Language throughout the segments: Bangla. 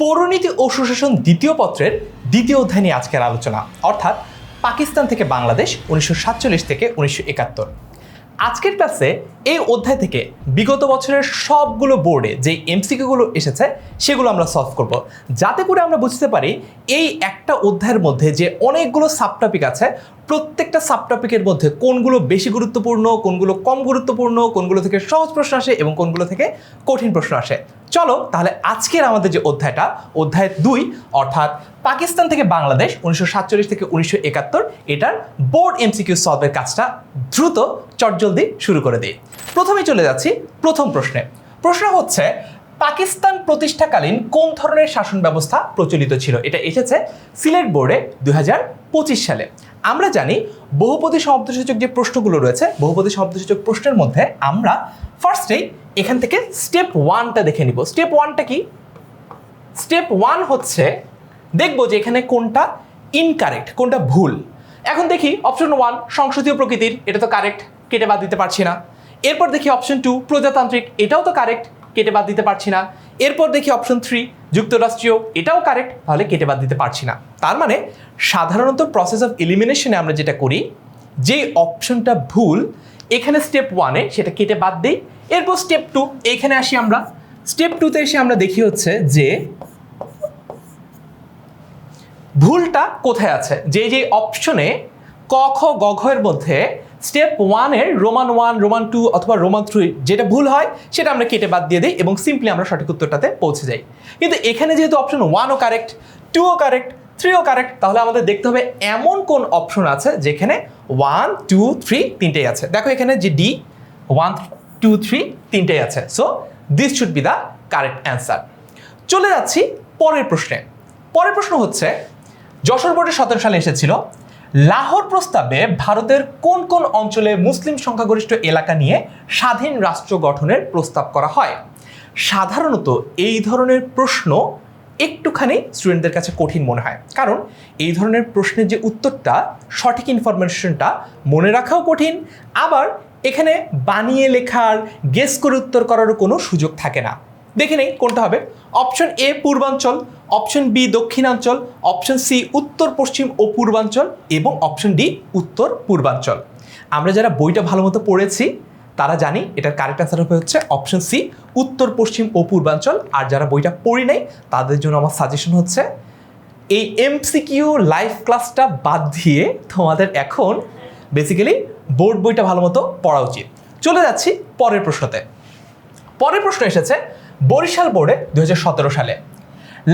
পৌরনীতি ও সুশাসন দ্বিতীয় পত্রের দ্বিতীয় অধ্যায় নিয়ে আজকের আলোচনা, অর্থাৎ পাকিস্তান থেকে বাংলাদেশ 1947 থেকে 1971। আজকের ক্লাসে এই অধ্যায় থেকে বিগত বছরের সবগুলো বোর্ডে যে এমসিকিউগুলো এসেছে সেগুলো আমরা সলভ করব, যাতে করে আমরা বুঝতে পারি এই একটা অধ্যায়ের মধ্যে যে অনেকগুলো সাবটপিক আছে, প্রত্যেকটা সাবটপিকের মধ্যে কোনগুলো বেশি গুরুত্বপূর্ণ, কোনগুলো কম গুরুত্বপূর্ণ, কোনগুলো থেকে সহজ প্রশ্ন আসে এবং কোনগুলো থেকে কঠিন প্রশ্ন আসে। চলো তাহলে আজকের আমাদের যে অধ্যায়টা, অধ্যায় 2 অর্থাৎ পাকিস্তান থেকে বাংলাদেশ 1947 থেকে 1971, এটার বোর্ড এমসিকিউ সলভের কাজটা দ্রুত চটজলদি শুরু করে দিই। প্রথমেই চলে যাচ্ছি প্রথম প্রশ্নে। প্রশ্ন হচ্ছে, পাকিস্তান প্রতিষ্ঠাকালীন কোন ধরনের শাসন ব্যবস্থা প্রচলিত ছিল? এটা এসেছে সিলেট বোর্ডে 2025 সালে। আমরা জানি বহুপদী শব্দসূচক যে প্রশ্নগুলো রয়েছে, বহুপদী শব্দসূচক প্রশ্নের মধ্যে আমরা ফার্স্টেই এখান থেকে স্টেপ 1টা দেখে নিব। স্টেপ 1টা কি? স্টেপ 1 হচ্ছে দেখবো যে এখানে কোনটা ইনকারেক্ট, কোনটা ভুল। এখন দেখি অপশন 1 সংসদীয় প্রকৃতির, এটা তো কারেক্ট, কেটে বাদ দিতে পারছি না। এরপর দেখি অপশন 2 প্রজাতান্ত্রিক, এটাও তো কারেক্ট, কেটে বাদ দিতে পারছি না। এরপর দেখি অপশন 3 যুক্তরাষ্ট্রীয়, এটাও কারেক্ট, তাহলে কেটে বাদ দিতে পারছি না। তার মানে সাধারণত প্রসেস অফ এলিমিনেশনে আমরা যেটা করি, যে অপশনটা ভুল এখানে স্টেপ 1-এ সেটা কেটে বাদ দিই। এরপর স্টেপ 2 এইখানে আসি আমরা। স্টেপ 2-তে এসে আমরা দেখি হচ্ছে যে ভুলটা কোথায় আছে, যে যে অপশনে ক খ গ ঘ এর মধ্যে স্টেপ 1-এর রোমান 1, রোমান 2 অথবা রোমান 3 যেটা ভুল হয় সেটা আমরা কেটে বাদ দিয়ে দিই এবং সিম্পলি আমরা সঠিক উত্তরটাতে পৌঁছে যাই। কিন্তু এখানে যেহেতু অপশন 1ও কারেক্ট, 2ও কারেক্ট, 3ও কারেক্ট, তাহলে আমাদের দেখতে হবে এমন কোন অপশন আছে যেখানে 1, 2, 3 তিনটেই আছে। দেখো এখানে যে ডি 1, 2, 3 তিনটেই আছে। So this should be the correct answer. চলে যাচ্ছি পরের প্রশ্নে। পরের প্রশ্ন হচ্ছে, যশোর বোর্ডে 17 সালে এসেছিল, লাহোর প্রস্তাবে ভারতের কোন কোন অঞ্চলে মুসলিম সংখ্যাগরিষ্ঠ এলাকা নিয়ে স্বাধীন রাষ্ট্র গঠনের প্রস্তাব করা হয়? সাধারণত এই ধরনের প্রশ্ন একটুখানি স্টুডেন্টদের কাছে কঠিন মনে হয়, কারণ এই ধরনের প্রশ্নের যে উত্তরটা, সঠিক ইনফরমেশনটা মনে রাখাও কঠিন, আবার এখানে বানিয়ে লেখার, গেস করে উত্তর করারও কোনো সুযোগ থাকে না। দেখে নেই কোনটা হবে। অপশন এ পূর্বাঞ্চল, অপশন বি দক্ষিণাঞ্চল, অপশন সি উত্তর পশ্চিম ও পূর্বাঞ্চল এবং অপশন ডি উত্তর পূর্বাঞ্চল। আমরা যারা বইটা ভালো মতো পড়েছি তারা জানি এটার কারেক্ট অ্যান্সার হবে হচ্ছে অপশন সি উত্তর পশ্চিম ও পূর্বাঞ্চল। আর যারা বইটা পড়ি নাই তাদের জন্য আমার সাজেশন হচ্ছে এই এমসিকিউ লাইভ ক্লাসটা বাদ দিয়ে তোমাদের এখন বেসিক্যালি বোর্ড বইটা ভালো মতো পড়া উচিত। চলে যাচ্ছি পরের প্রশ্নতে। পরের প্রশ্ন এসেছে বরিশাল বোর্ডে 2017 সালে।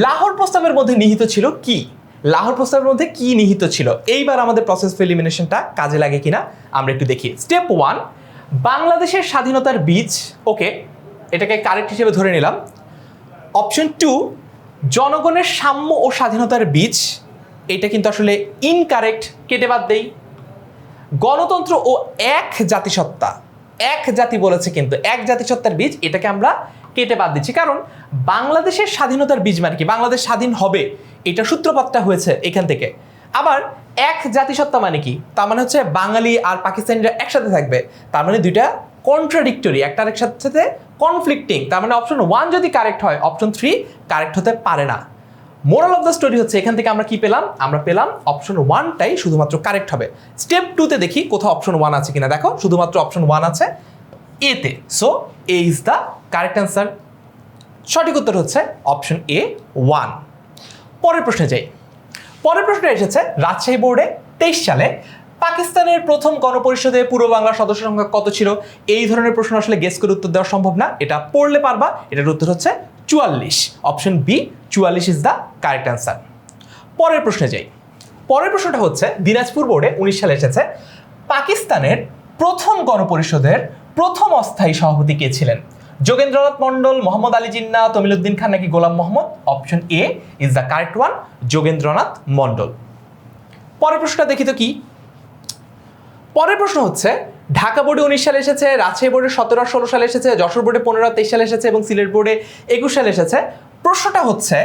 লাহোর প্রস্তাবের মধ্যে নিহিত ছিল কি? লাহোর প্রস্তাবের মধ্যে কি নিহিত ছিল? এইবার আমাদের প্রসেস অফ এলিমিনেশনটা কাজে লাগে কিনা আমরা একটু দেখি। স্টেপ 1 বাংলাদেশের স্বাধীনতার বীজ, ওকে, এটাকে কারেক্ট হিসেবে ধরে নিলাম। অপশন 2 জনগণের সাম্য ও স্বাধীনতার বীজ, এটা কিন্তু আসলে ইনকারেক্ট, কেটে বাদ দেই। গণতন্ত্র ও এক জাতিসত্তা, এক জাতি বলেছে কিন্তু এক জাতিসত্তার বীজ, এটাকে আমরা কেটে বাদ দিচ্ছি, কারণ বাংলাদেশের স্বাধীনতার বীজ মানে কি? বাংলাদেশ স্বাধীন হবে, এটা সূত্রপাতটা হয়েছে এখান থেকে। আবার এক জাতিসত্তা মানে কি? তার মানে হচ্ছে বাঙালি আর পাকিস্তানিরা একসাথে থাকবে, তার মানে দুইটা কন্ট্রাডিক্টরি, একটার সাথে কনফ্লিক্টিং। তার মানে অপশন 1 যদি কারেক্ট হয় অপশন 3 কারেক্ট হতে পারে না। মোরাল অফ দ্য স্টোরি হচ্ছে এখান থেকে আমরা কি পেলাম? আমরা পেলাম অপশন 1টাই শুধুমাত্র কারেক্ট হবে। স্টেপ 2তে দেখি কোথাও অপশন 1 আছে কিনা। দেখো শুধুমাত্র অপশন 1 আছে এতে। So A is the correct answer. সঠিক উত্তর হচ্ছে অপশন এ 1। পরের প্রশ্নে যাই। পরের প্রশ্ন এসেছে রাজশাহী বোর্ডে 23 সালে পাকিস্তানের প্রথম গণপরিষদে পূর্ব বাংলার সদস্য সংখ্যা কত ছিল? এই ধরনের প্রশ্ন আসলে গেস করে উত্তর দেওয়া সম্ভব না, এটা পড়লে পারবা। এটার উত্তর হচ্ছে 44। Option B 44 is the correct answer. পরের প্রশ্নে যাই। পরের প্রশ্নটা হচ্ছে দিনাজপুর বোর্ডে 19 সালে এসেছে, পাকিস্তানের প্রথম গণপরিষদের প্রথম অস্থায়ী সভাপতি কে ছিলেন? যোগেন্দ্রনাথ মন্ডল, মোহাম্মদ আলী জিন্নাহ, তমিলউদ্দিন খান নাকি Ghulam Muhammad? Option a is the correct one, Jogendranath Mandal. পরের প্রশ্নটা দেখি তো কি। পরের প্রশ্ন হচ্ছে ঢাকা বোর্ডে 19 সালে এসেছে, রাজশাহী বোর্ডে 17 আর 16 সালে এসেছে, যশোর বোর্ডে 15 আর 23 সালে এসেছে এবং সিলেট বোর্ডে 21 সালে এসেছে। প্রশ্নটা হচ্ছে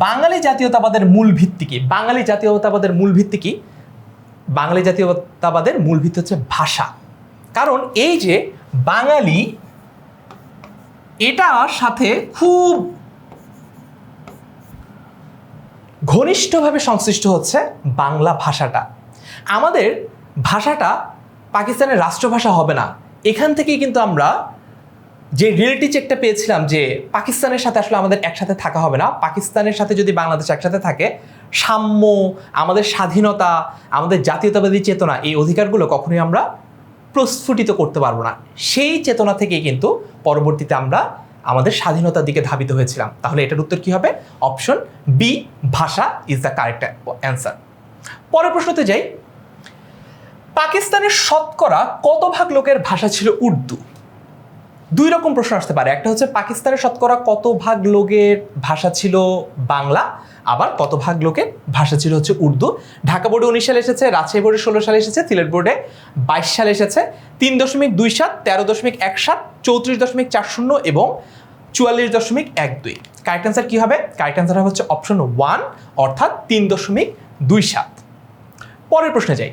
বাঙালি জাতীয়তাবাদের মূল ভিত্তি কি? বাঙালি জাতীয়তাবাদের মূল ভিত্তি কি? বাঙালি জাতীয়তাবাদের মূল ভিত্তি হচ্ছে ভাষা। কারণ এই যে বাঙালি, এটার সাথে খুব ঘনিষ্ঠভাবে সংশ্লিষ্ট হচ্ছে বাংলা ভাষাটা। আমাদের ভাষাটা পাকিস্তানের রাষ্ট্রভাষা হবে না, এখান থেকেই কিন্তু আমরা যে রিয়েলিটি চেকটা পেয়েছিলাম যে পাকিস্তানের সাথে আসলে আমাদের একসাথে থাকা হবে না, পাকিস্তানের সাথে যদি বাংলাদেশ একসাথে থাকে সাম্য, আমাদের স্বাধীনতা, আমাদের জাতীয়তাবাদী চেতনা, এই অধিকারগুলো কখনোই আমরা প্রস্ফুটিত করতে পারবো না। সেই চেতনা থেকেই কিন্তু পরবর্তীতে আমরা আমাদের স্বাধীনতার দিকে ধাবিত হয়েছিলাম। তাহলে এটার উত্তর কি হবে? অপশন বি, ভাষা ইজ দ্য কারেক্ট অ্যান্সার। পরের প্রশ্নতে যাই। পাকিস্তানের শতকরা কত ভাগ লোকের ভাষা ছিল উর্দু? দুই রকম প্রশ্ন আসতে পারে। একটা হচ্ছে পাকিস্তানের শতকরা কত ভাগ লোকের ভাষা ছিল বাংলা, আবার কত ভাগ লোকের ভাষা ছিল হচ্ছে উর্দু। ঢাকা বোর্ডে 19 সালে এসেছে, রাজশাহী বোর্ডে 16 সালে এসেছে, সিলেট বোর্ডে 22 সালে এসেছে। 3.27, 13.17, 34.40 এবং 44.12। কারেক্ট অ্যান্সার কি হবে? কারেক্ট অ্যান্সার হচ্ছে অপশন 1 অর্থাৎ 3.27। পরের প্রশ্নে যাই।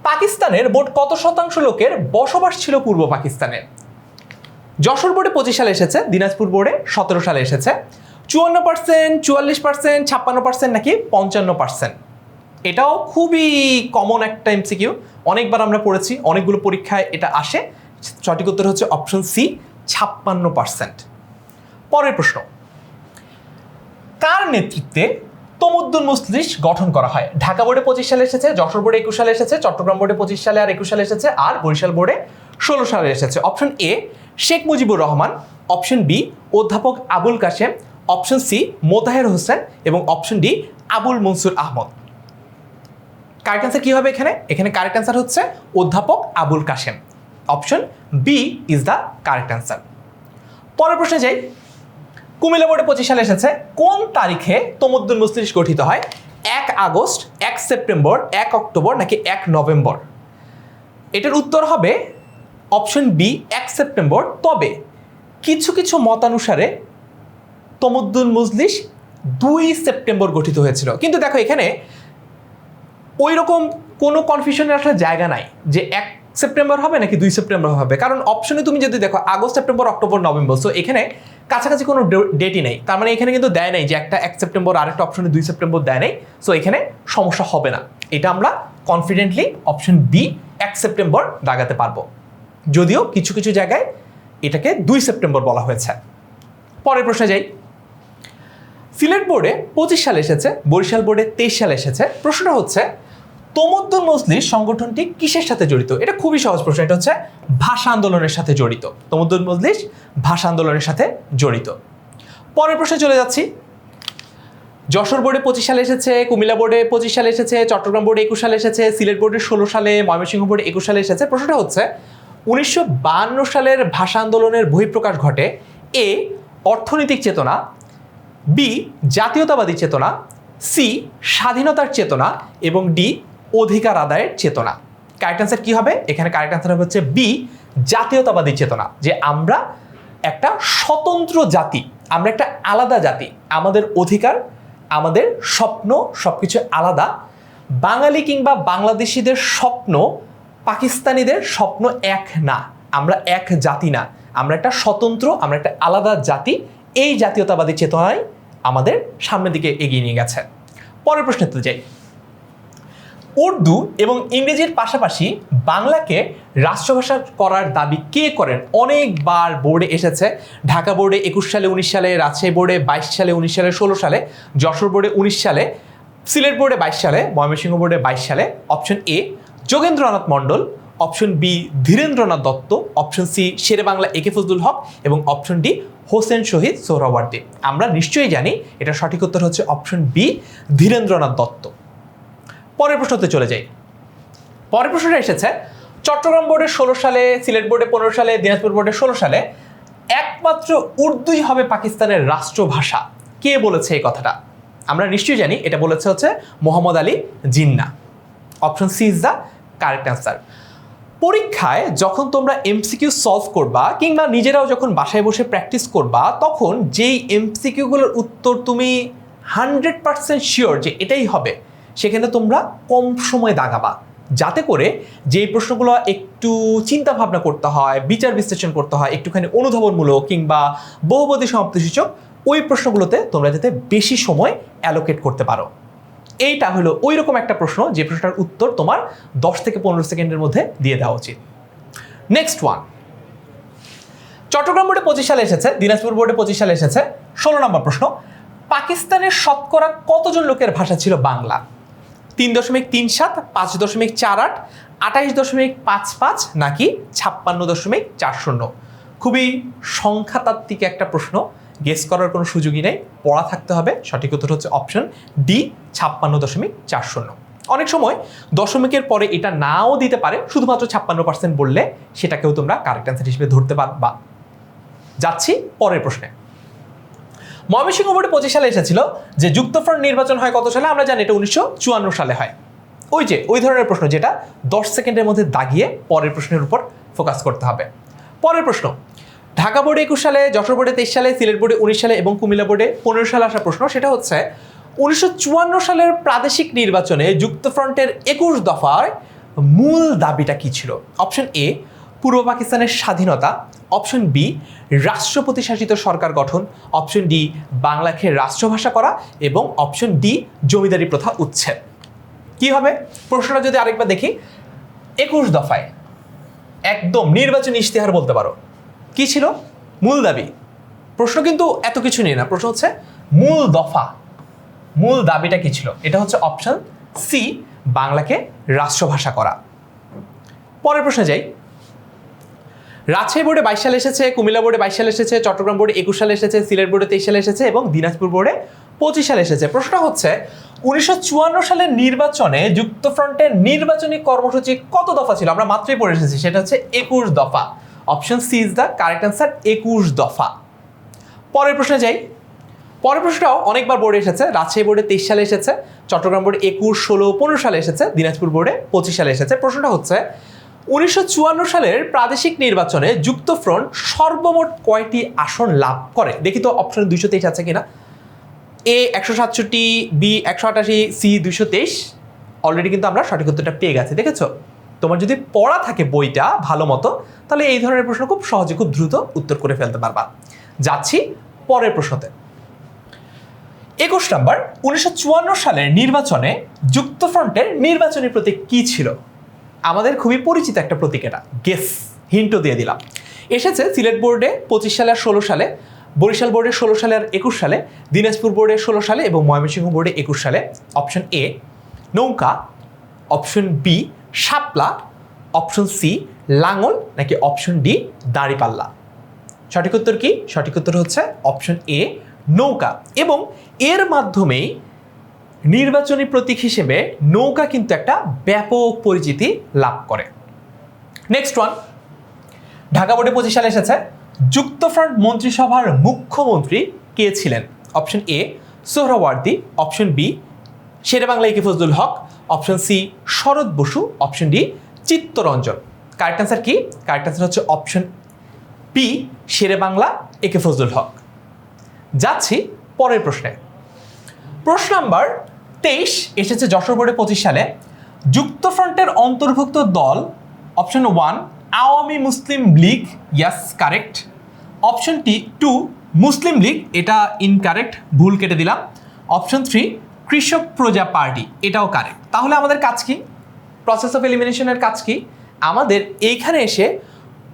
পাকিস্তানের মোট কত শতাংশ লোকের বসবাস ছিল পূর্ব পাকিস্তানে? যশোর বোর্ডে 25 সালে এসেছে, দিনাজপুর বোর্ডে 17 সালে এসেছে। 54%, 44%, 56% নাকি 55%? এটাও খুবই কমন একটা এমসিকিউ, অনেকবার আমরা পড়েছি, অনেকগুলো পরীক্ষায় এটা আসে। সঠিক উত্তর হচ্ছে অপশন সি, 56%। পরের প্রশ্ন। কার নেতৃত্বে তমুদ্দুন মজলিস গঠন করা হয়? ঢাকা বোর্ডে 25 সালে এসেছে, যশোর বোর্ডে 21 সালে এসেছে, চট্টগ্রাম বোর্ডে 25 সালে আর 21 সালে এসেছে, আর বরিশাল বোর্ডে 16 সালে এসেছে। অপশন এ শেখ মুজিবুর রহমান, অপশন বি অধ্যাপক আবুল কাশেম, অপশন সি মোতাহের হোসেন এবং option D Abul Mansur Ahmad. Correct answer কি হবে এখানে? এখানে কারেক্ট অ্যান্সার হচ্ছে অধ্যাপক Abul Kashem. Option B is the correct answer. পরের প্রশ্নে যাই। কুমিল্লা বোর্ডে 25 সালে এসেছে, কোন তারিখে তমুদ্দুন মজলিস গঠিত হয়? 1 আগস্ট, 1 সেপ্টেম্বর, 1 অক্টোবর নাকি 1 নভেম্বর? এটার উত্তর হবে অপশন বি, 1 সেপ্টেম্বর। তবে কিছু কিছু মতানুসারে তমুদ্দুন মজলিস 2 সেপ্টেম্বর গঠিত হয়েছিল। কিন্তু দেখো এখানে ওই রকম কোনো কনফিউশনের আসলে জায়গা নাই যে 1 সেপ্টেম্বর হবে নাকি 2 সেপ্টেম্বর হবে, কারণ অপশনে তুমি যদি দেখো August, September, October, November, so এখানে কাছাকাছি কোনো ডেটই নেই। তার মানে এখানে কিন্তু দেয় নাই যে একটা 1 সেপ্টেম্বর, আরেকটা অপশনে 2 সেপ্টেম্বর দেয় নাই। সো এখানে সমস্যা হবে না, এটা আমরা কনফিডেন্টলি অপশন বি 1 সেপ্টেম্বর দাগাতে পারবো, যদিও কিছু কিছু জায়গায় এটাকে 2 সেপ্টেম্বর বলা হয়েছে। পরের প্রশ্নে যাই। সিলেট বোর্ডে 25 সালে এসেছে, বরিশাল বোর্ডে 23 সালে এসেছে। প্রশ্নটা হচ্ছে তমুদ্দুন মজলিস সংগঠনটি কিসের সাথে জড়িত? এটা খুবই সহজ প্রশ্ন, এটা হচ্ছে ভাষা আন্দোলনের সাথে জড়িত। তমুদ্দুন মজলিস ভাষা আন্দোলনের সাথে জড়িত। পরের প্রশ্নে চলে যাচ্ছি। যশোর বোর্ডে 25 সালে এসেছে, কুমিল্লা বোর্ডে 25 সালে এসেছে, চট্টগ্রাম বোর্ডে 21 সালে এসেছে, সিলেট বোর্ডে 16 সালে, ময়মনসিংহ বোর্ডে 21 সালে এসেছে। প্রশ্নটা হচ্ছে 1952 সালের ভাষা আন্দোলনের বহিঃপ্রকাশ ঘটে এ অর্থনৈতিক চেতনা, বি জাতীয়তাবাদী চেতনা, সি স্বাধীনতার চেতনা এবং ডি অধিকার আদায়ের চেতনা। কারেক্ট অ্যান্সার কি হবে? এখানে কারেক্ট অ্যান্সার হচ্ছে বি জাতীয়তাবাদী চেতনা, যে আমরা একটা স্বতন্ত্র জাতি, আমরা একটা আলাদা জাতি, আমাদের অধিকার, আমাদের স্বপ্ন সবকিছু আলাদা। বাঙালি কিংবা বাংলাদেশিদের স্বপ্ন পাকিস্তানিদের স্বপ্ন এক না, আমরা এক জাতি না, আমরা একটা স্বতন্ত্র, আমরা একটা আলাদা জাতি। এই জাতীয়তাবাদী চেতনায় আমাদের সামনের দিকে এগিয়ে নিয়ে গেছে। পরের প্রশ্নতে যাই। উর্দু এবং ইংরেজির পাশাপাশি বাংলাকে রাষ্ট্রভাষা করার দাবি কে করেন? অনেকবার বোর্ডে এসেছে। ঢাকা বোর্ডে 21 সালে, 19 সালে, রাজশাহী বোর্ডে 22 সালে, 19 সালে, 16 সালে, যশোর বোর্ডে 19 সালে, সিলেট বোর্ডে 22 সালে, ময়মনসিংহ বোর্ডে 22 সালে। Option a Jogendranath Mandal, option b Dhirendranath Datta, option c Sher-e Bangla A K Fazlul Huq এবং অপশন ডি হোসেন শহীদ সোহরাওয়ার্দী। আমরা নিশ্চয়ই জানি এটা সঠিক উত্তর হচ্ছে অপশন বি ধীরেন্দ্রনাথ দত্ত। পরের প্রশ্নতে চলে যাই। পরের প্রশ্নটা এসেছে চট্টগ্রাম বোর্ডে 16 সালে, সিলেট বোর্ডে 15 সালে, দিনাজপুর বোর্ডে 16 সালে একমাত্র উর্দুই হবে পাকিস্তানের রাষ্ট্রভাষা। কে বলেছে এই কথাটা? আমরা নিশ্চয়ই জানি এটা বলেছে হচ্ছে Mohammad Ali Jinnah. Option C is the correct answer. পরীক্ষায় যখন তোমরা এমসিকিউ সলভ করবা কিংবা নিজেরাও যখন বাসায় বসে প্র্যাকটিস করবা, তখন যেই এমসিকিউগুলোর উত্তর তুমি 100% শিওর যে এটাই হবে, সেখানে তোমরা কম সময় দাগাবা, যাতে করে যেই প্রশ্নগুলো একটু চিন্তা ভাবনা করতে হয়, বিচার বিশ্লেষণ করতে হয়, একটুখানি অনুধাবনমূলক কিংবা বহুপদী সমাপ্তিসূচক, ওই প্রশ্নগুলোতে তোমরা যাতে বেশি সময় অ্যালোকেট করতে পারো। এইটা হলো ওই রকম একটা প্রশ্ন যে প্রশ্নটার উত্তর তোমার 10 থেকে 15 সেকেন্ডের মধ্যে দিয়ে দেওয়া উচিত। নেক্সট ওয়ান, চট্টগ্রাম বোর্ডে 25 সালে এসেছে, দিনাজপুর বোর্ডে 25 সালে এসেছে। 16 নম্বর প্রশ্ন, পাকিস্তানের শতকরা কতজন লোকের ভাষা ছিল বাংলা? 3.37, 5.48, 28.55 নাকি 56.40? খুবই সংখ্যাতাত্ত্বিক একটা প্রশ্ন, গেস করার কোনো সুযোগই নেই, পড়া থাকতে হবে। সঠিক উত্তর হচ্ছে অপশন ডি, 56.40। অনেক সময় দশমিকের পরে এটা নাও দিতে পারে, শুধুমাত্র 56% বললে সেটাকেও তোমরা কারেক্ট অ্যান্সার হিসেবে ধরতে পারবা। যাচ্ছি পরের প্রশ্নে। ময়মনসিংহ বোর্ডে 25 সালে এসেছিল যে যুক্তফ্রন্ট নির্বাচন হয় কত সালে? আমরা জানি এটা 1954 সালে হয়। ওই ধরনের প্রশ্ন যেটা 10 সেকেন্ডের মধ্যে দাগিয়ে পরের প্রশ্নের উপর ফোকাস করতে হবে। পরের প্রশ্ন, ঢাকা বোর্ডে 21 সালে, যশোর বোর্ডে 23 সালে, সিলেট বোর্ডে 19 সালে এবং কুমিল্লা বোর্ডে 15 সালে আসা প্রশ্ন। সেটা হচ্ছে 1954 সালের প্রাদেশিক নির্বাচনে যুক্তফ্রন্টের 21 দফার মূল দাবিটা কি ছিল? অপশন এ, পূর্ব পাকিস্তানের স্বাধীনতা। অপশন বি, রাষ্ট্রপতি শাসিত সরকার গঠন। অপশন ডি, বাংলাকে রাষ্ট্রভাষা করা। এবং অপশন ডি, জমিদারি প্রথা উচ্ছেদ। কি হবে প্রশ্নটা যদি আরেকবার দেখি? 21 দফায় একদম নির্বাচনী ইশতেহার বলতে পারো, কি ছিল মূল দাবি? প্রশ্ন কিন্তু এত কিছু নেই না, প্রশ্ন হচ্ছে মূল দফা, মূল দাবিটা কি ছিল? এটা হচ্ছে অপশন সি, বাংলাকে রাষ্ট্রভাষা করা। পরের প্রশ্নে যাই। রাজশাহী বোর্ডে 22 সালে এসেছে, কুমিল্লা বোর্ডে 22 সালে এসেছে, চট্টগ্রাম বোর্ডে 21 সালে এসেছে, সিলেট বোর্ডে 23 সালে এসেছে এবং দিনাজপুর বোর্ডে 25 সালে এসেছে। প্রশ্নটা হচ্ছে 1954 সালের নির্বাচনে যুক্তফ্রন্টের নির্বাচনী কর্মসূচি কত দফা ছিল? আমরা মাত্রই পড়ে এসেছি, সেটা হচ্ছে 21 দফা। Option C is the correct answer, 21 দফা। পরের প্রশ্নে যাই। পরের প্রশ্নটাও অনেকবার বোর্ডে এসেছে। রাজশাহী বোর্ডে 23 সালে এসেছে, চট্টগ্রাম বোর্ডে 21, 16, 15 সালে এসেছে, দিনাজপুর বোর্ডে 25 সালে এসেছে। প্রশ্নটা হচ্ছে 1954 সালের প্রাদেশিক নির্বাচনে যুক্তফ্রন্ট সর্বমোট কয়টি আসন লাভ করে? দেখি তো অপশন 223 আছে কিনা। এ 167, বি 188, সি 223। অলরেডি কিন্তু আমরা সঠিক উত্তরটা পেয়ে গেছি, দেখেছো? তোমার যদি পড়া থাকে বইটা ভালো মতো, তাহলে এই ধরনের প্রশ্ন খুব সহজে, খুব দ্রুত উত্তর করে ফেলতে পারবা। যাচ্ছি পরের প্রশ্নতে। 21 নম্বর, 1954 সালের নির্বাচনে যুক্তফ্রন্টের নির্বাচনী প্রতীক কি ছিল? আমাদের খুবই পরিচিত একটা প্রতীক, এটা গেস, হিন্টও দিয়ে দিলাম। এসেছে সিলেট বোর্ডে 25 সালে আর 16 সালে, বরিশাল বোর্ডে 16 সালে আর 21 সালে, দিনাজপুর বোর্ডে 16 সালে এবং ময়মনসিংহ বোর্ডে 21 সালে। অপশন এ নৌকা, অপশন বি শাপলা, অপশন সি লাঙল নাকি অপশন ডি দাঁড়িপাল্লা? সঠিক উত্তর কি? সঠিক উত্তর হচ্ছে অপশন এ নৌকা। এবং এর মাধ্যমেই নির্বাচনী প্রতীক হিসেবে নৌকা কিন্তু একটা ব্যাপক পরিচিতি লাভ করে। নেক্সট ওয়ান, ঢাকা বোর্ডে 25 সালে এসেছে, যুক্তফ্রন্ট মন্ত্রিসভার মুখ্যমন্ত্রী কে ছিলেন? Option a Suhrawardy, option b Sher-e-Bangla A K Fazlul Huq, option c Sarat Bose, option d Chittaranjan. Correct answer কি? কারেক্ট অ্যান্সার হচ্ছে option b Sher-e-Bangla A K Fazlul হক। যাচ্ছি পরের প্রশ্নে। প্রশ্ন নাম্বার 23 এসেছে যশোর বোর্ডে 25 সালে, যুক্তফ্রন্টের অন্তর্ভুক্ত দল। অপশন 1 আওয়ামী মুসলিম লীগ, ইয়াস কারেক্ট। অপশন 2 মুসলিম লীগ, এটা ইনকারেক্ট, ভুল কেটে দিলাম। অপশন 3 কৃষক প্রজা পার্টি, এটাও কারেক্ট। তাহলে আমাদের কাজ কি? প্রসেস অফ এলিমিনেশনের কাজ কি? আমাদের এইখানে এসে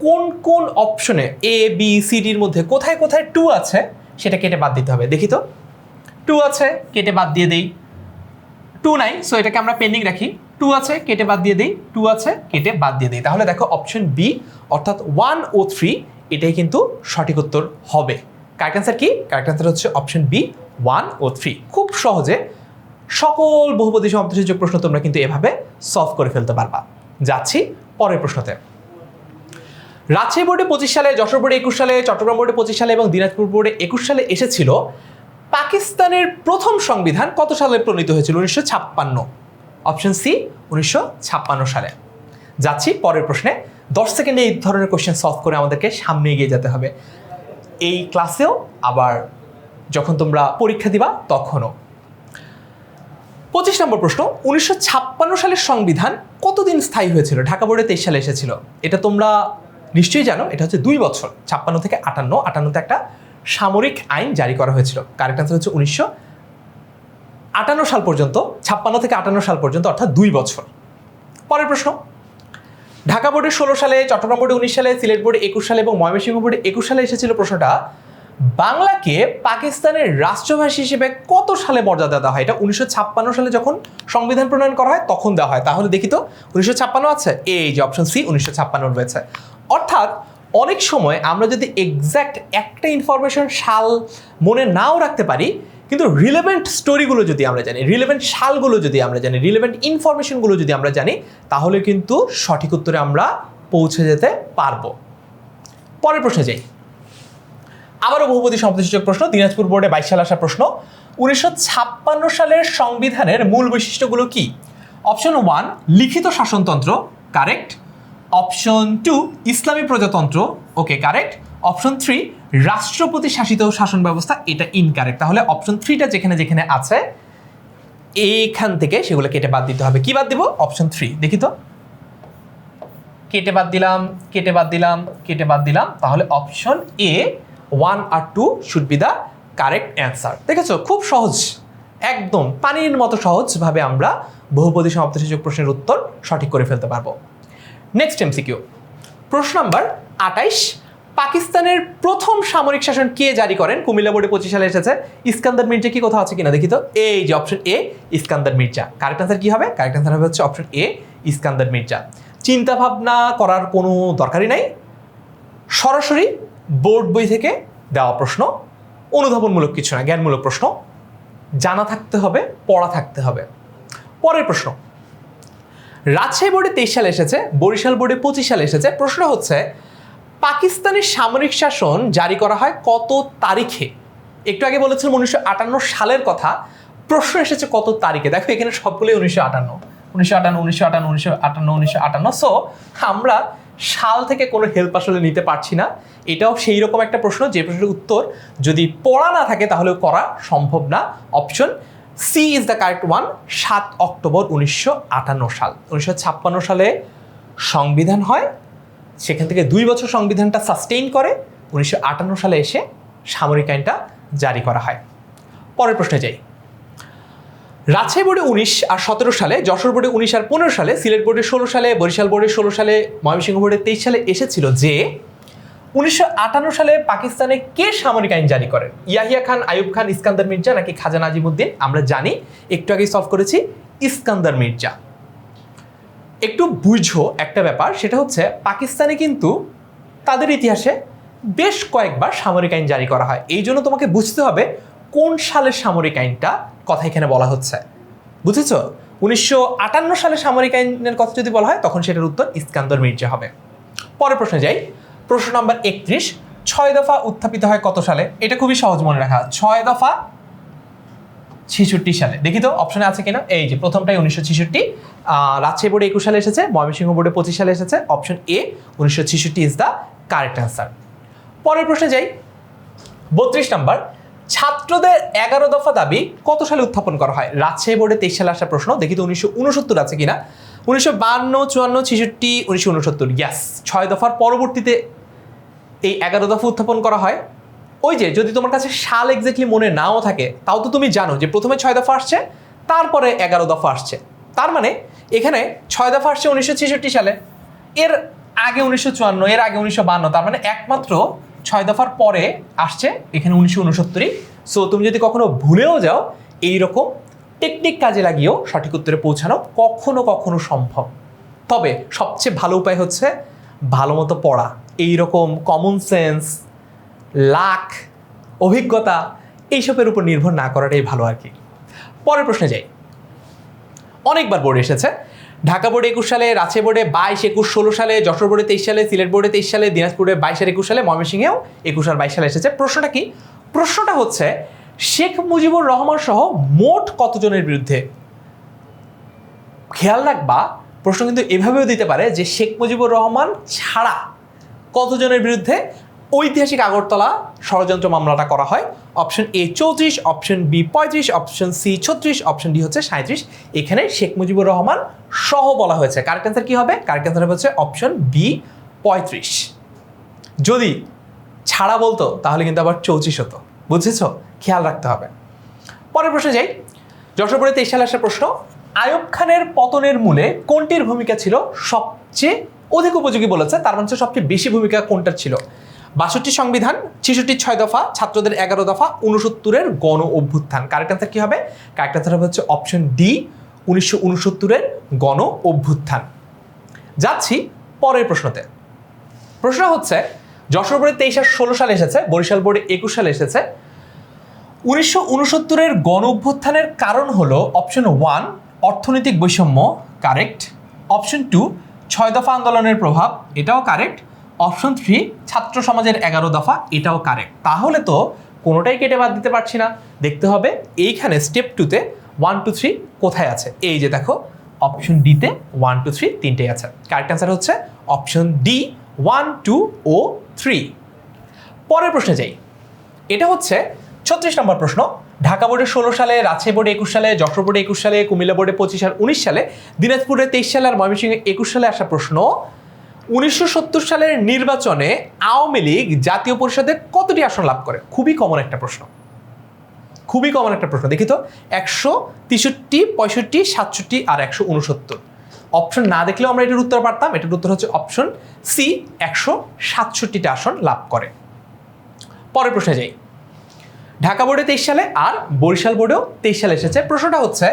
কোন কোন অপশনে এ বি সি ডির মধ্যে কোথায় কোথায় 2 আছে সেটা কেটে বাদ দিতে হবে। দেখি তো, 2 আছে, কেটে বাদ দিয়ে দেই। 2 নাই, সো এটাকে আমরা পেন্ডিং রাখি। 2 আছে, কেটে বাদ দিয়ে দেই। 2 আছে, কেটে বাদ দিয়ে দেই। তাহলে দেখো অপশন বি অর্থাৎ 1 ও 3 এটাই কিন্তু সঠিক উত্তর হবে। কারেক্ট অ্যান্সার কি? কারেক্ট অ্যান্সার হচ্ছে অপশন বি 1 ও 3। খুব সহজে সকল বহুপদী সমান্তরালসূচক প্রশ্ন তোমরা কিন্তু এভাবে সলভ করে ফেলতে পারবা। যাচ্ছি পরের প্রশ্নতে। রাজশাহী বোর্ডে 25 সালে, যশোর বোর্ডে 21 সালে, চট্টগ্রাম বোর্ডে 25 সালে এবং দিনাজপুর বোর্ডে 21 সালে এসেছিল, পাকিস্তানের প্রথম সংবিধান কত সালে প্রণীত হয়েছিল? 1956। অপশন সি 1956 সালে। যাচ্ছি পরের প্রশ্নে। 10 সেকেন্ডে এই ধরনের কোশ্চেন সলভ করে আমাদেরকে সামনে এগিয়ে যেতে হবে, এই ক্লাসেও আবার যখন তোমরা পরীক্ষা দিবা তখনও। 25 নম্বর প্রশ্ন, 1956 সালের সংবিধান কতদিন স্থায়ী হয়েছিল? ঢাকা বোর্ডে 23 সালে এসেছিল, এটা তোমরা নিশ্চয়ই জানো। এটা হচ্ছে 2 বছর, 56 থেকে 58। 58তে একটা সামরিক আইন জারি করা হয়েছিল? কারেক্ট আনসার হচ্ছে 1958 সাল পর্যন্ত, 56 থেকে 58 সাল পর্যন্ত, অর্থাৎ 2 বছর। পরের প্রশ্ন, ঢাকা বোর্ডে 16 সালে, চট্টগ্রাম বোর্ডে 19 সালে, সিলেট বোর্ডে 21 সালে এবং ময়মনসিংহ বোর্ডে 21 সালে এসেছিল প্রশ্নটা, বাংলাকে পাকিস্তানের রাষ্ট্রভাষা হিসেবে কত সালে মর্যাদা দেওয়া হয়? এটা 1956 সালে যখন সংবিধান প্রণয়ন করা হয় তখন দেওয়া হয়। তাহলে দেখি তো 1956 আছে, এই যে অপশন সি 1956 রয়েছে। অর্থাৎ অনেক সময় আমরা যদি এক্স্যাক্ট একটা ইনফরমেশন সাল মনে নাও রাখতে পারি, কিন্তু রিলেভেন্ট স্টোরিগুলো যদি আমরা জানি, রিলেভেন্ট সালগুলো যদি আমরা জানি, রিলেভেন্ট ইনফরমেশনগুলো যদি আমরা জানি, তাহলে কিন্তু সঠিক উত্তরে আমরা পৌঁছে যেতে পারবো। পরের প্রশ্নে যাই। আবারও বহুপদী সমতাসূচক প্রশ্ন, দিনাজপুর বোর্ডে 22 সালে আসা প্রশ্ন। 1956 সালের সংবিধানের মূল বৈশিষ্ট্যগুলো কি? অপশন 1 লিখিত শাসনতন্ত্র, কারেক্ট। অপশন 2 ইসলামী প্রজাতন্ত্র, ওকে কারেক্ট। অপশন 3 রাষ্ট্রপতি শাসিত শাসন ব্যবস্থা, এটা ইনকারেক্ট। তাহলে অপশন 3টা যেখানে যেখানে আছে এইখান থেকে সেগুলো কেটে বাদ দিতে হবে। কি বাদ দিব? অপশন 3। দেখি তো, কেটে বাদ দিলাম, কেটে বাদ দিলাম, কেটে বাদ দিলাম। তাহলে অপশন এ 1 আর 2 should be the correct answer. দেখেছো, খুব সহজ, একদম পানির মতো সহজভাবে আমরা বহুপদী সমতাসূচক প্রশ্নের উত্তর সঠিক করে ফেলতে পারবো। নেক্সট এমসিকিউ, প্রশ্ন নাম্বার 28। পাকিস্তানের প্রথম সামরিক শাসন কে জারি করেন? কুমিল্লা বোর্ডে 25 সালে এসেছে। ইস্কান্দার মির্জা কি কোথাও আছে কিনা দেখি তো, এই যে option A Iskandar Mirza. Correct answer কি হবে? কারেক্ট আনসার হবে হচ্ছে অপশন এ ইস্কান্দার মির্জা। চিন্তা ভাবনা করার কোনো দরকারই নাই, সরাসরি বোর্ড বই থেকে দেওয়া প্রশ্ন, অনুধাবনমূলক কিছু না, জ্ঞানমূলক প্রশ্ন, জানা থাকতে হবে, পড়া থাকতে হবে। পরের প্রশ্ন, রাজশাহী বোর্ডে 23 সালে এসেছে, বরিশাল বোর্ডে 25 সালে এসেছে। প্রশ্ন হচ্ছে পাকিস্তানের সামরিক শাসন জারি করা হয় কত তারিখে? একটু আগে বলেছিলাম 1958 সালের কথা, প্রশ্ন এসেছে কত তারিখে। দেখো এখানে সবগুলোই 1958। সো আমরা সাল থেকে কোনো হেল্প আসলে নিতে পারছি না। এটাও সেই রকম একটা প্রশ্ন যে প্রশ্নের উত্তর যদি পড়া না থাকে তাহলেও করা সম্ভব না। Option C is the correct one, 7 অক্টোবর 1958 সাল। 1956 সালে সংবিধান হয়, সেখান থেকে 2 বছর সংবিধানটা সাস্টেইন করে, 1958 সালে এসে সামরিক আইনটা জারি করা হয়। পরের প্রশ্নে যাই। রাজশাহী বোর্ডে 19 আর 17 সালে, যশোর বোর্ডে 19 আর 15 সালে, সিলেট বোর্ডে 16 সালে, বরিশাল বোর্ডে 16 সালে, ময়মনসিংহ বোর্ডে 23 সালে এসেছিল যে 1958 সালে পাকিস্তানে কে সামরিক আইন জারি করেন? ইয়াহিয়া খান, আইয়ুব খান, ইস্কান্দার মির্জা নাকি খাজা নাজিমুদ্দিন? আমরা জানি, একটু আগেই সলভ করেছি, ইস্কান্দার মির্জা। একটু বুঝো একটা ব্যাপার, সেটা হচ্ছে পাকিস্তানে কিন্তু তাদের ইতিহাসে বেশ কয়েকবার সামরিক আইন জারি করা হয়। এই জন্য তোমাকে বুঝতে হবে কোন সালের সামরিক আইনটা কথা এখানে বলা হচ্ছে। বুঝেছ? 1958 সালে সামরিক আইনের কথা যদি বলা হয় তখন সেটার উত্তর ইস্কান্দার মির্জা হবে। পরের প্রশ্নে যাই। প্রশ্ন নম্বর 31। 6 দফা উত্থাপিত হয় কত সালে? এটা খুবই সহজ মনে রাখা, 6 দফা 66 সালে। দেখি তো অপশনে আছে কিনা, এই যে প্রথমটাই 1966। রাজশাহী বোর্ডে 21 সালে এসেছে, ময়মনসিংহ বোর্ডে 25 সালে এসেছে। Option A 1966 is the correct answer. পরের প্রশ্নে যাই। 32 নম্বর, ছাত্রদের 11 দফা দাবি কত সালে উত্থাপন করা হয়? রাজশাহী বোর্ডে 23 সালে আসা প্রশ্ন। দেখি তো 1969 আছে কিনা। 1952, 54, 66, 1969। ইয়াস, 6 দফার পরবর্তীতে এই 11 দফা উত্থাপন করা হয়। ওই যে যদি তোমার কাছে সাল এক্স্যাক্টলি মনে নাও থাকে, তাও তো তুমি জানো যে প্রথমে 6 দফা আসছে, তারপরে 11 দফা আসছে। তার মানে এখানে 6 দফা আসছে 1966 সালে, এর আগে 1954, এর আগে 1952, তার মানে একমাত্র 6 দফার পরে আসছে এখানে 1969। সো তুমি যদি কখনো ভুলেও যাও, এইরকম টেকনিক কাজে লাগিয়েও সঠিক উত্তরে পৌঁছানো কখনো কখনো সম্ভব। তবে সবচেয়ে ভালো উপায় হচ্ছে ভালো মতো পড়া, এইরকম কমন সেন্স, লাক, অভিজ্ঞতা এইসবের উপর নির্ভর না করাটাই ভালো আর কি। পরের প্রশ্নে যাই। অনেকবার বোর্ডে এসেছে, ঢাকা বোর্ডে 21 সালে, রাজশাহী বোর্ডে 22, 21, 16 সালে, যশোর বোর্ডে 23 সালে, সিলেট বোর্ডে 23 সালে, দিনাজপুরে 22 আর 21 সালে, ময়মনসিংহেও 21 আর 22 সালে এসেছে। প্রশ্নটা কি? প্রশ্নটা হচ্ছে শেখ মুজিবুর রহমান সহ মোট কতজনের বিরুদ্ধে? খেয়াল রাখবা, প্রশ্ন কিন্তু এভাবেও দিতে পারে যে শেখ মুজিবুর রহমান ছাড়া কতজনের বিরুদ্ধে ঐতিহাসিক আগরতলা ষড়যন্ত্র মামলাটা করা হয়। Option A 34, option B 35, option C 36, option D হচ্ছে 37। এখানে শেখ মুজিবুর রহমান সহ বলা হয়েছে। কারেক্ট অ্যান্সার কি হবে? কারেক্ট অ্যান্সার হচ্ছে অপশন বি 35। যদি ছাড়া বলতো তাহলে কিন্তু আবার 34 হতো। বুঝেছ? খেয়াল রাখতে হবে। পরের প্রশ্নে যাই। যশোর বোর্ডে 23 সালে আসা প্রশ্ন, আইয়ুব খানের পতনের মূলে কোনটির ভূমিকা ছিল সবচেয়ে অধিক উপযোগী বলেছে, তার মানে সবচেয়ে বেশি ভূমিকা কোনটার ছিল? 62 সংবিধান, 66 6 দফা, ছাত্রদের 11 দফা, 69-এর গণ অভ্যুত্থান। কারেক্ট আনসার কি হবে? কারেক্ট আনসার হবে হচ্ছে অপশন ডি, 1969-এর গণ অভ্যুত্থান। যাচ্ছি পরের প্রশ্নতে। প্রশ্ন হচ্ছে, যশোর বোর্ডে 23 আর 16 সালে এসেছে, বরিশাল বোর্ডে 21 সালে এসেছে। 1969-এর গণ অভ্যুত্থানের কারণ হলো অপশন 1 অর্থনৈতিক বৈষম্য, কারেক্ট। অপশন 2 6 দফা আন্দোলনের প্রভাব, এটাও কারেক্ট। অপশন 3 ছাত্র সমাজের 11 দফা, এটাও কারেক্ট। তাহলে তো কোনোটাই কেটে বাদ দিতে পারছি না। দেখতে হবে এইখানে স্টেপ 2-তে 1 2 3 কোথায় আছে। এই যে দেখো অপশন ডিতে 1 2 3 তিনটেই আছে। কারেক্ট অ্যান্সার হচ্ছে অপশন ডি, 1 2 ও 3। পরের প্রশ্নে যাই। এটা হচ্ছে 36 নম্বর প্রশ্ন। ঢাকা বোর্ডে 16 সালে, রাজশাহী বোর্ডে 21 সালে, যশোর বোর্ডে 21 সালে, কুমিল্লা বোর্ডে 25 আর 19 সালে, দিনাজপুরে 23 সালে আর ময়মনসিংহে 21 সালে আসা প্রশ্ন, 1970 সালের নির্বাচনে আওয়ামী লীগ জাতীয় পরিষদে কতটি আসন লাভ করে? খুবই কমন একটা প্রশ্ন, খুবই কমন একটা প্রশ্ন। দেখি তো, 163, 65, 67 আর 169। অপশন না দেখলেও আমরা এটার উত্তর পারতাম। এটার উত্তর হচ্ছে অপশন সি, 167টা আসন লাভ করে। পরের প্রশ্নে যাই। ঢাকা বোর্ডে 23 সালে আর বরিশাল বোর্ডেও 23 সালে এসেছে। প্রশ্নটা হচ্ছে,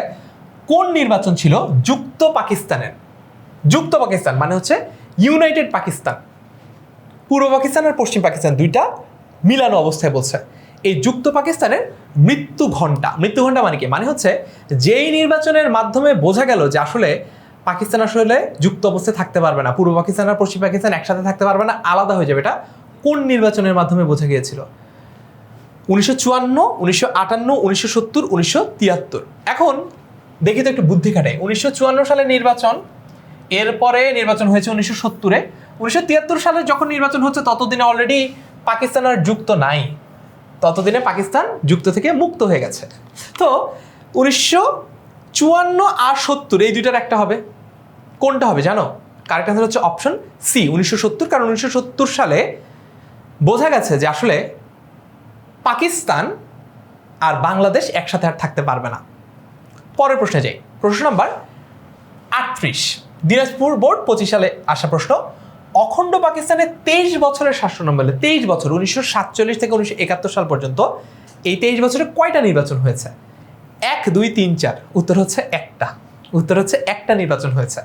কোন নির্বাচন ছিল যুক্ত পাকিস্তানের? যুক্ত পাকিস্তান মানে হচ্ছে ইউনাইটেড পাকিস্তান, পূর্ব পাকিস্তান আর পশ্চিম পাকিস্তান দুইটা মিলানো অবস্থায় বলছে। এই যুক্ত পাকিস্তানের মৃত্যু ঘণ্টা, মৃত্যু ঘণ্টা মানে কি? মানে হচ্ছে যেই নির্বাচনের মাধ্যমে বোঝা গেল যে আসলে পাকিস্তান আসলে যুক্ত অবস্থায় থাকতে পারবে না, পূর্ব পাকিস্তান আর পশ্চিম পাকিস্তান একসাথে থাকতে পারবে না, আলাদা হয়ে যাবে, এটা কোন নির্বাচনের মাধ্যমে বোঝা গিয়েছিল? 1954, 1958, 1970, 1973। এখন দেখি তো একটু বুদ্ধি খাটাই। 1954 সালে নির্বাচন, এরপরে নির্বাচন হয়েছে 1970-এ। 1973 সালে যখন নির্বাচন হচ্ছে ততদিনে অলরেডি পাকিস্তান আর যুক্ত নাই, ততদিনে পাকিস্তান যুক্ত থেকে মুক্ত হয়ে গেছে। তো 1954 আর 70 এই দুইটার একটা হবে। কোনটা হবে জানো? কারেক্ট আনসার হচ্ছে অপশন সি, 1970। কারণ 1970 সালে বোঝা গেছে যে আসলে পাকিস্তান আর বাংলাদেশ একসাথে আর থাকতে পারবে না। পরের প্রশ্নে যাই। প্রশ্ন নাম্বার 38, দিনাজপুর বোর্ড 25 সালে আসা প্রশ্ন। অখণ্ড পাকিস্তানের 23 বছরের শাসনামলে, 23 বছর 1947 থেকে 1971 সাল পর্যন্ত, এই 23 বছরে কয়টা নির্বাচন হয়েছে? 1 2 3 4। উত্তর হচ্ছে একটা, উত্তর হচ্ছে একটা নির্বাচন হয়েছে।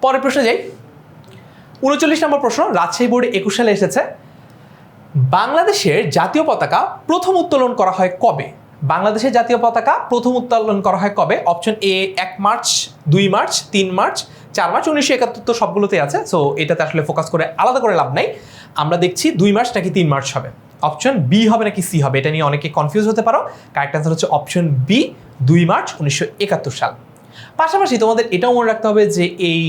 পরের প্রশ্নে যাই। 39 নম্বর প্রশ্ন, রাজশাহী বোর্ডে 21 সালে এসেছে। বাংলাদেশের জাতীয় পতাকা প্রথম উত্তোলন করা হয় কবে? বাংলাদেশের জাতীয় পতাকা প্রথম উত্তোলন করা হয় কবে? Option A 1 March, 2 March, 3 March, 4 March. 1971 তো সবগুলোতেই আছে, সো এটাতে আসলে ফোকাস করে আলাদা করে লাভ নাই। আমরা দেখছি 2 মার্চ নাকি 3 মার্চ হবে। অপশন বি হবে নাকি সি হবে, এটা নিয়ে অনেকে কনফিউজ হতে পারো। কারেক্ট অ্যান্সার হচ্ছে অপশন বি, 2 মার্চ 1971 সাল। পাশাপাশি তোমাদের এটাও মনে রাখতে হবে যে এই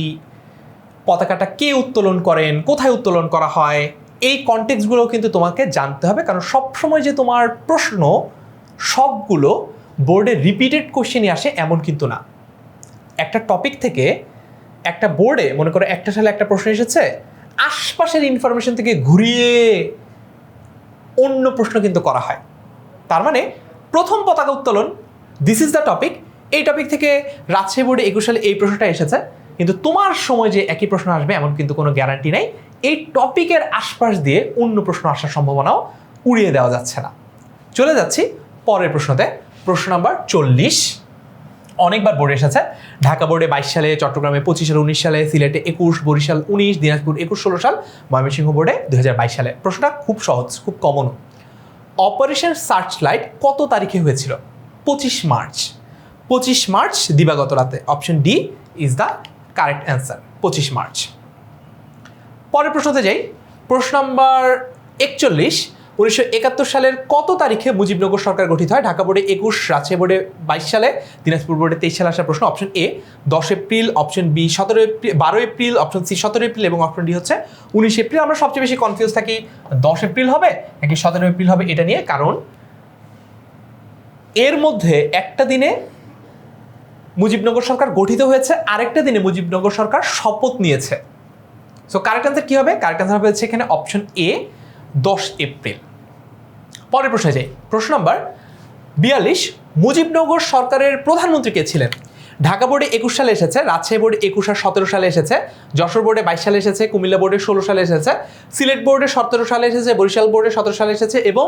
পতাকাটা কে উত্তোলন করেন, কোথায় উত্তোলন করা হয়, এই কনটেক্সটগুলো কিন্তু তোমাকে জানতে হবে। কারণ সবসময় যে তোমার প্রশ্ন সবগুলো বোর্ডে রিপিটেড কোশ্চেনই আসে এমন কিন্তু না। একটা টপিক থেকে একটা বোর্ডে মনে করো একটা সালে একটা প্রশ্ন এসেছে, আশপাশের ইনফরমেশন থেকে ঘুরিয়ে অন্য প্রশ্ন কিন্তু করা হয়। তার মানে প্রথম পতাকা উত্তোলন, দিস ইজ দ্য টপিক। এই টপিক থেকে রাজশাহী বোর্ডে 21 সালে এই প্রশ্নটা এসেছে, কিন্তু তোমার সময় যে একই প্রশ্ন আসবে এমন কিন্তু কোনো গ্যারান্টি নেই। এই টপিকের আশপাশ দিয়ে অন্য প্রশ্ন আসার সম্ভাবনাও উড়িয়ে দেওয়া যাচ্ছে না। চলে যাচ্ছি পরের প্রশ্নতে। প্রশ্ন নাম্বার 40, অনেকবার বোর্ডে এসেছে। ঢাকা বোর্ডে 22 সালে, চট্টগ্রামে 25 আর 19 সালে, সিলেটে 21, বরিশাল 19, দিনাজপুর 21 16 সাল, ময়মনসিংহ বোর্ডে 2022 সালে। প্রশ্নটা খুব সহজ, খুব কমন। অপারেশন সার্চলাইট কত তারিখে হয়েছিল? 25 মার্চ। 25 মার্চ দিবাগত রাতে। Option D is the correct answer, 25 March. পরের প্রশ্নতে যাই। প্রশ্ন নাম্বার 41, 1971 সালের কত তারিখে মুজিবনগর সরকার গঠিত হয়? ঢাকা বোর্ডে 21, রাজশাহী বোর্ডে 22 সালে, দিনাজপুর বোর্ডে 23 সালে আসা প্রশ্ন। অপশন এ 10 এপ্রিল, অপশন বি 17 এপ্রিল, 12 এপ্রিল, অপশন সি 17 এপ্রিল এবং অপশন ডি হচ্ছে 19 এপ্রিল। আমরা সবচেয়ে বেশি কনফিউজ থাকি 10 এপ্রিল হবে নাকি 17 এপ্রিল হবে এটা নিয়ে, কারণ এর মধ্যে একটা দিনে মুজিবনগর সরকার গঠিত হয়েছে, আরেকটা দিনে মুজিবনগর সরকার শপথ নিয়েছে। সো কারেক্ট অ্যান্সার কি হবে? কারেক্ট অ্যান্সার হবে এখানে অপশন এ 10 এপ্রিল। পরের প্রশ্নে যাই। প্রশ্ন নাম্বার 42, মুজিবনগর সরকারের প্রধানমন্ত্রী কে ছিলেন? ঢাকা বোর্ডে 21 সালে এসেছে, রাজশাহী বোর্ডে 21 আর 17 সালে এসেছে, যশোর বোর্ডে 22 সালে এসেছে, কুমিল্লা বোর্ডে 16 সালে এসেছে, সিলেট বোর্ডে 17 সালে এসেছে, বরিশাল বোর্ডে 17 সালে এসেছে এবং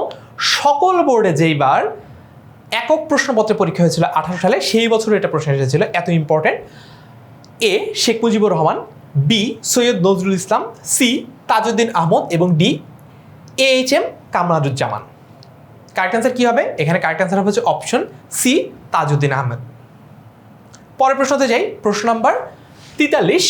সকল বোর্ডে যেইবার একক প্রশ্নপত্রে পরীক্ষা হয়েছিল 18 সালে সেই বছর এটা প্রশ্ন এসেছিল। এত ইম্পর্টেন্ট। এ শেখ মুজিবুর রহমান, বি সৈয়দ নজরুল ইসলাম, সি তাজউদ্দিন আহমদ এবং D AHM Kamaruzzaman. Correct answer কি হবে? এখানে কারেক্ট অ্যান্সার হচ্ছে অপশন সি তাজউদ্দিন আহমেদ। পরের প্রশ্নতে যাই। প্রশ্ন নাম্বার 43,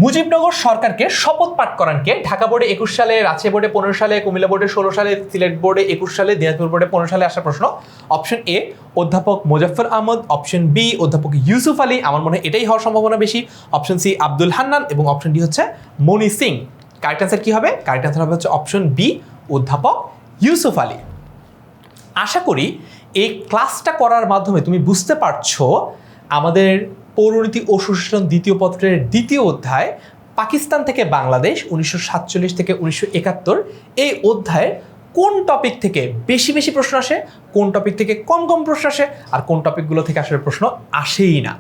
মুজিবনগর সরকারকে শপথ পাঠ করান কে? ঢাকা বোর্ডে 21 সালে, রাজশাহী বোর্ডে 15 সালে, কুমিল্লা বোর্ডে 16 সালে, সিলেট বোর্ডে 21 সালে, দিনাজপুর বোর্ডে 15 সালে আসা প্রশ্ন। অপশন এ অধ্যাপক মোজাফফর আহমদ, অপশন বি অধ্যাপক ইউসুফ আলী, আমার মনে হয় এটাই হওয়ার সম্ভাবনা বেশি, অপশন সি আব্দুল হান্নান এবং অপশন ডি হচ্ছে মনি সিং। কারেক্ট অ্যান্সার কি হবে? কারেক্ট অ্যান্সার হবে হচ্ছে অপশন বি অধ্যাপক ইউসুফ আলী। আশা করি এই ক্লাসটা করার মাধ্যমে তুমি বুঝতে পারছো আমাদের পৌরনীতি ও সুশাসন দ্বিতীয় পত্রের দ্বিতীয় অধ্যায় পাকিস্তান থেকে বাংলাদেশ 1947 থেকে 1971 এই অধ্যায়ে কোন টপিক থেকে বেশি বেশি প্রশ্ন আসে, কোন টপিক থেকে কম কম প্রশ্ন আসে, আর কোন টপিকগুলো থেকে আসলে প্রশ্ন আসেই না।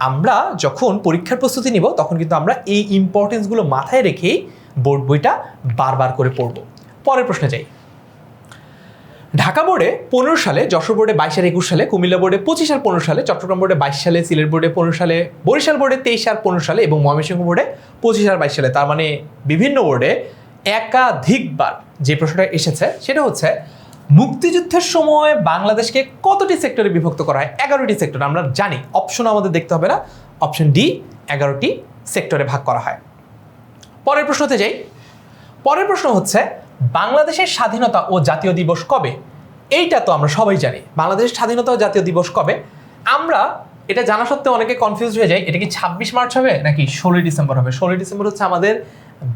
আমরা যখন পরীক্ষার প্রস্তুতি নিব তখন কিন্তু আমরা এই ইম্পর্টেন্সগুলো মাথায় রেখেই বোর্ড বইটা বারবার করে পড়ব। পরের প্রশ্নে যাই। ঢাকা বোর্ডে 15 সালে, যশোর বোর্ডে 22 আর 21 সালে, কুমিল্লা বোর্ডে 25 আর 15 সালে, চট্টগ্রাম বোর্ডে 22 সালে, সিলেট বোর্ডে 15 সালে, বরিশাল বোর্ডে 23 আর 15 সালে এবং ময়মনসিংহ বোর্ডে 25 আর 22 সালে। তার মানে বিভিন্ন বোর্ডে একাধিকবার যে প্রশ্নটা এসেছে সেটা হচ্ছে মুক্তিযুদ্ধের সময় বাংলাদেশকে কতটি সেক্টরে বিভক্ত করা হয়? 11টি সেক্টর। আমরা জানি, অপশন আমাদের দেখতে হবে না, অপশন ডি 11টি সেক্টরে ভাগ করা হয়। পরের প্রশ্নতে যাই। পরের প্রশ্ন হচ্ছে বাংলাদেশের স্বাধীনতা ও জাতীয় দিবস কবে? এইটা তো আমরা সবাই জানি, বাংলাদেশের স্বাধীনতা ও জাতীয় দিবস কবে। আমরা এটা জানা সত্ত্বেও অনেকে কনফিউজ হয়ে যায়, এটা কি 26 মার্চ হবে নাকি 16 ডিসেম্বর হবে? 16 ডিসেম্বর হচ্ছে আমাদের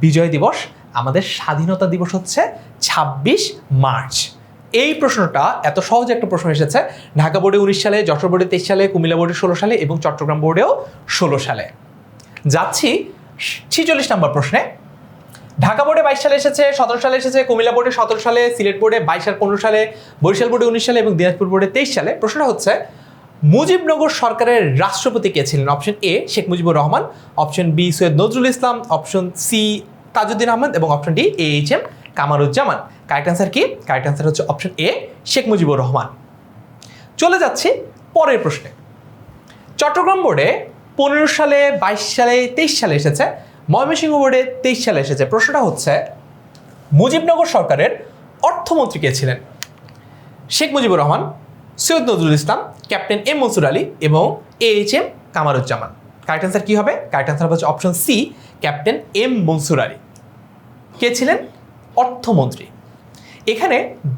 বিজয় দিবস, আমাদের স্বাধীনতা দিবস হচ্ছে 26 মার্চ। এই প্রশ্নটা এত সহজে একটা প্রশ্ন এসেছে ঢাকা বোর্ডে 19 সালে, যশোর বোর্ডে 23 সালে, কুমিল্লা বোর্ডে 16 সালে এবং চট্টগ্রাম বোর্ডেও 16 সালে। যাচ্ছি 46 নম্বর প্রশ্নে। ঢাকা বোর্ডে 22 সালে এসেছে, 17 সালে এসেছে, কুমিল্লা বোর্ডে 17 সালে, সিলেট বোর্ডে 22 আর 15 সালে, বরিশাল বোর্ডে 19 সালে এবং দিনাজপুর বোর্ডে 23 সালে। প্রশ্নটা হচ্ছে মুজিবনগর সরকারের রাষ্ট্রপতি কে ছিলেন? অপশন এ Sheikh Mujibur Rahman, option b Syed Nazrul Islam, option c Tajuddin Ahmad এবং option d AHM Kamaruzzaman. Correct answer কি? কারেক্ট অ্যান্সার হচ্ছে অপশন এ শেখ মুজিবুর রহমান। চলে যাচ্ছি পরের প্রশ্নে। চট্টগ্রাম বোর্ডে 15 সালে, 22 সালে, 23 সালে এসেছে, ময়মনসিংহ বোর্ডে 23 সালে এসেছে। প্রশ্নটা হচ্ছে মুজিবনগর সরকারের অর্থমন্ত্রী কে ছিলেন? শেখ মুজিবুর রহমান, সৈয়দ নজরুল ইসলাম, ক্যাপ্টেন এম মনসুর আলী এবং AHM কামরুজ্জামান। কারেক্ট অ্যান্সার কি হবে? কারেক্ট অ্যান্সার হচ্ছে option c captain M Mansur Ali. কে ছিলেন? অর্থমন্ত্রী। এখানে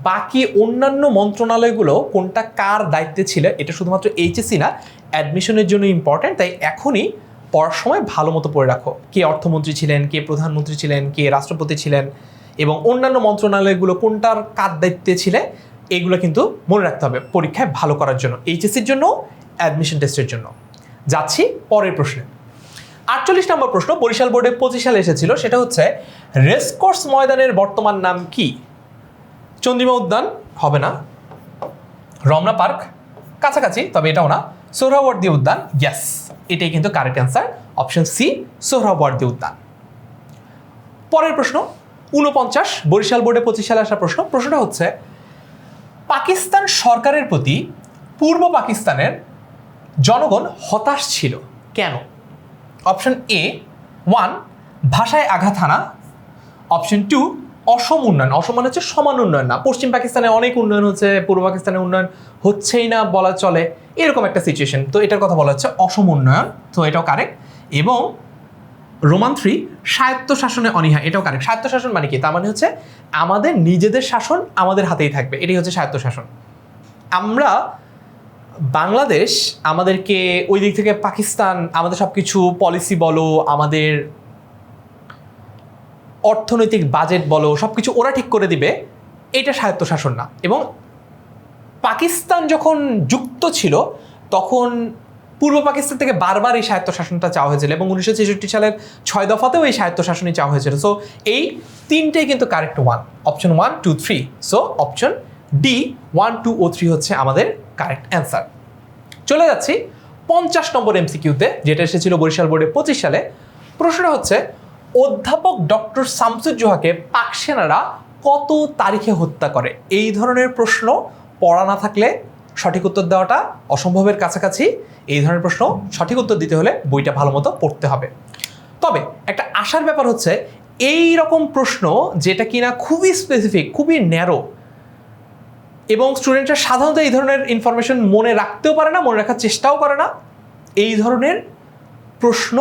বাকি অন্যান্য মন্ত্রণালয়গুলো কোনটা কার দায়িত্বে ছিল এটা শুধুমাত্র HSC না, অ্যাডমিশনের জন্য ইম্পর্টেন্ট। তাই এখনই পড়ার সময় ভালো মতো পড়ে রাখো কে অর্থমন্ত্রী ছিলেন, কে প্রধানমন্ত্রী ছিলেন, কে রাষ্ট্রপতি ছিলেন এবং অন্যান্য মন্ত্রণালয়গুলো কোনটার কার দায়িত্বে ছিলে, এগুলো কিন্তু মনে রাখতে হবে পরীক্ষায় ভালো করার জন্য, HSCর জন্য, অ্যাডমিশন টেস্টের জন্য। যাচ্ছি পরের প্রশ্নে। 48 নম্বর প্রশ্ন বরিশাল বোর্ডে 25 সালে এসেছিল, সেটা হচ্ছে রেসকোর্স ময়দানের বর্তমান নাম কি? চন্দ্রিমা উদ্যান হবে না, রমনা পার্ক কাছাকাছি তবে এটাও না, সোহরাওয়ার্দী উদ্যান, ইয়েস এটাই কিন্তু correct answer, option C Suhrawardy উদ্যান। পরের প্রশ্ন 49 বরিশাল বোর্ডে 25 সালে আসা প্রশ্ন। প্রশ্নটা হচ্ছে পাকিস্তান সরকারের প্রতি পূর্ব পাকিস্তানের জনগণ হতাশ ছিল কেন? অপশন এ 1 ভাষায় আঘাত হানা, অপশন 2 অসম উন্নয়ন, অসম মানে হচ্ছে সমান উন্নয়ন না, পশ্চিম পাকিস্তানে অনেক উন্নয়ন হচ্ছে, পূর্ব পাকিস্তানে উন্নয়ন হচ্ছেই না বলা চলে, এরকম একটা সিচুয়েশন, তো এটার কথা বলা হচ্ছে অসম উন্নয়ন, তো এটাও কারেক্ট। এবং রোমান 3 স্বায়ত্ত শাসনে অনীহা, এটাও কারেক্ট। স্বায়ত্ত শাসন মানে কি? তার মানে হচ্ছে আমাদের নিজেদের শাসন আমাদের হাতেই থাকবে, এটাই হচ্ছে স্বায়ত্ত শাসন। আমরা বাংলাদেশ আমাদেরকে ওই দিক থেকে পাকিস্তান আমাদের সব কিছু পলিসি বলো, আমাদের অর্থনৈতিক বাজেট বলো, সব কিছু ওরা ঠিক করে দিবে, এটা স্বায়ত্তশাসন না। এবং পাকিস্তান যখন যুক্ত ছিল তখন পূর্ব পাকিস্তান থেকে বারবার এই স্বায়ত্তশাসনটা চাওয়া হয়েছিল এবং 1966 সালের 6 দফাতেও এই স্বায়ত্তশাসনই চাওয়া হয়েছিল। সো এই তিনটেই কিন্তু correct one, option 1, 2, 3। So option D 1, 2 ও 3 হচ্ছে আমাদের কারেক্ট অ্যান্সার। চলে যাচ্ছি 50 নম্বর এমসিকিউতে, যেটা এসেছিল বরিশাল বোর্ডে 25 সালে। প্রশ্নটা হচ্ছে অধ্যাপক ডক্টর শামসুজ্জোহাকে পাক সেনারা কত তারিখে হত্যা করে? এই ধরনের প্রশ্ন পড়া না থাকলে সঠিক উত্তর দেওয়াটা অসম্ভবের কাছাকাছি। এই ধরনের প্রশ্ন সঠিক উত্তর দিতে হলে বইটা ভালো মতো পড়তে হবে। তবে একটা আশার ব্যাপার হচ্ছে এই রকম প্রশ্ন যেটা কিনা খুবই স্পেসিফিক, খুবই ন্যারো এবং স্টুডেন্টরা সাধারণত এই ধরনের ইনফরমেশন মনে রাখতেও পারে না, মনে রাখার চেষ্টাও করে না, এই ধরনের প্রশ্ন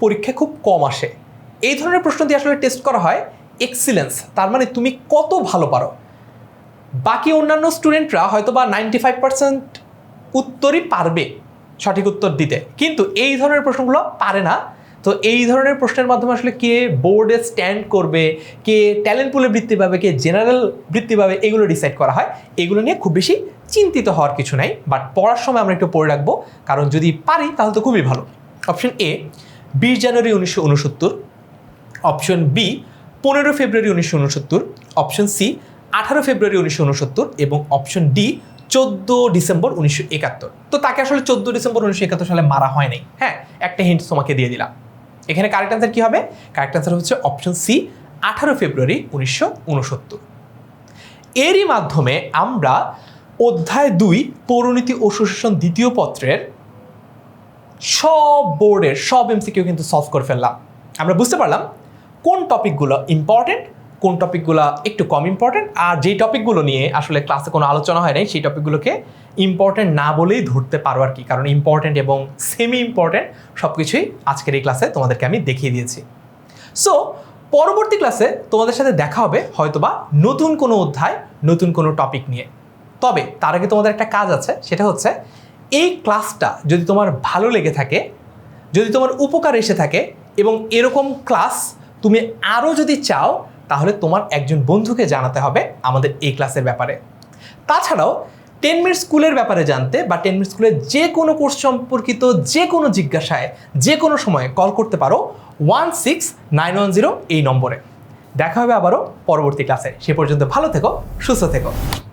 পরীক্ষায় খুব কম আসে। এই ধরনের প্রশ্ন দিয়ে আসলে টেস্ট করা হয় এক্সিলেন্স, তার মানে তুমি কত ভালো পারো। বাকি অন্যান্য স্টুডেন্টরা হয়তো বা 95% উত্তরই পারবে সঠিক উত্তর দিতে, কিন্তু এই ধরনের প্রশ্নগুলো পারে না। তো এই ধরনের প্রশ্নের মাধ্যমে আসলে কে বোর্ডে স্ট্যান্ড করবে, কে ট্যালেন্ট পুলে বৃত্তি পাবে, কে জেনারেল বৃত্তি পাবে, এগুলো ডিসাইড করা হয়। এগুলো নিয়ে খুব বেশি চিন্তিত হওয়ার কিছু নাই, বাট পড়ার সময় আমরা একটু পড়ে রাখবো, কারণ যদি পারি তাহলে তো খুবই ভালো। অপশন এ 20 জানুয়ারি 1969, অপশন বি 15 ফেব্রুয়ারি 1969, অপশন সি 18 ফেব্রুয়ারি 1969 এবং অপশন ডি 14 ডিসেম্বর 1971। তো তাকে আসলে 14 ডিসেম্বর 1971 সালে মারা হয় নাই। হ্যাঁ, একটা হিন্ট তোমাকে দিয়ে দিলাম। এখানে কারেক্ট অ্যান্সার কি হবে? কারেক্ট অ্যান্সার হচ্ছে অপশন সি 18 ফেব্রুয়ারি 1969। এরই মাধ্যমে আমরা অধ্যায় 2 পৌরনীতি ও সুশাসন দ্বিতীয় পত্রের সব বোর্ডের সব এমসিকিউ কিন্তু সলভ করে ফেললাম। আমরা বুঝতে পারলাম কোন টপিকগুলো ইম্পর্টেন্ট, কোন টপিকগুলো একটু কম ইম্পর্টেন্ট, আর যেই টপিকগুলো নিয়ে আসলে ক্লাসে কোনো আলোচনা হয় নাই সেই টপিকগুলোকে ইম্পর্টেন্ট না বলেই ধরতে পারো আর কি, কারণ ইম্পর্টেন্ট এবং সেমি ইম্পর্টেন্ট সব কিছুই আজকের এই ক্লাসে তোমাদেরকে আমি দেখিয়ে দিয়েছি। সো পরবর্তী ক্লাসে তোমাদের সাথে দেখা হবে হয়তোবা নতুন কোনো অধ্যায়, নতুন কোনো টপিক নিয়ে। তবে তার আগে তোমাদের একটা কাজ আছে, সেটা হচ্ছে এই ক্লাসটা যদি তোমার ভালো লেগে থাকে, যদি তোমার উপকার এসে থাকে এবং এরকম ক্লাস তুমি আরও যদি চাও, তাহলে তোমার একজন বন্ধুকে জানাতে হবে আমাদের এই ক্লাসের ব্যাপারে। তাছাড়াও 10 মিনিট স্কুলের ব্যাপারে জানতে বা 10 মিনিট স্কুলের যে কোনো কোর্স সম্পর্কিত যে কোনো জিজ্ঞাসায় যে কোনো সময় কল করতে পারো 16910 এই নম্বরে। দেখা হবে আবারও পরবর্তী ক্লাসে। সে পর্যন্ত ভালো থেকো, সুস্থ থেকো।